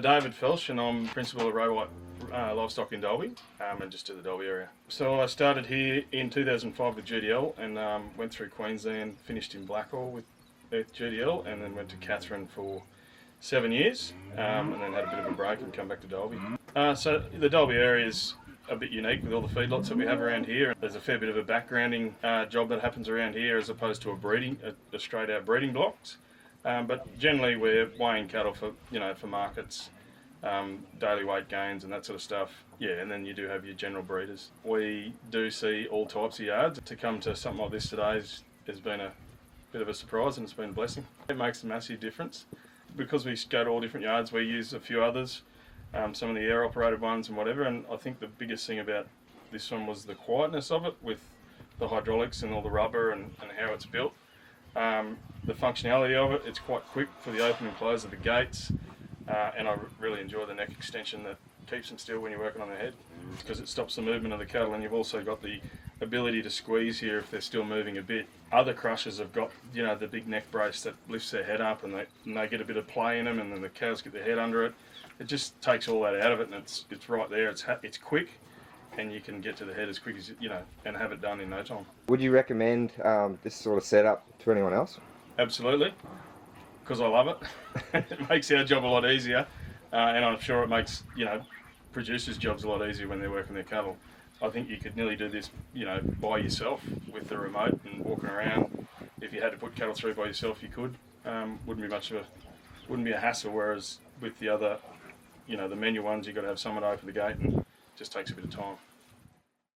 David Felsch, and I'm principal of Row Livestock in Dalby, and just to the Dalby area. So I started here in 2005 with GDL and went through Queensland, finished in Blackall with GDL, and then went to Catherine for 7 years, and then had a bit of a break and come back to Dalby. So the Dalby area is a bit unique with all the feedlots that we have around here. There's a fair bit of a backgrounding job that happens around here as opposed to a straight out breeding blocks. But generally we're weighing cattle for for markets, daily weight gains and that sort of stuff. Yeah, and then you do have your general breeders. We do see all types of yards. To come to something like this today has been a bit of a surprise, and it's been a blessing. It makes a massive difference. Because we go to all different yards, we use a few others, some of the air operated ones and whatever, and I think the biggest thing about this one was the quietness of it with the hydraulics and all the rubber and how it's built. The functionality of it, it's quite quick for the open and close of the gates, and I really enjoy the neck extension that keeps them still when you're working on their head, because it stops the movement of the cattle, and you've also got the ability to squeeze here if they're still moving a bit. Other crushers have got the big neck brace that lifts their head up, and they get a bit of play in them, and then the cows get their head under it. It just takes all that out of it, and it's right there. It's quick, and you can get to the head as quick as and have it done in no time. Would you recommend this sort of setup to anyone else? Absolutely, because I love it. It makes our job a lot easier, and I'm sure it makes producers' jobs a lot easier when they're working their cattle. I think you could nearly do this, by yourself with the remote and walking around. If you had to put cattle through by yourself, you could. Wouldn't be a hassle. Whereas with the other, the manual ones, you've got to have someone open the gate, and it just takes a bit of time.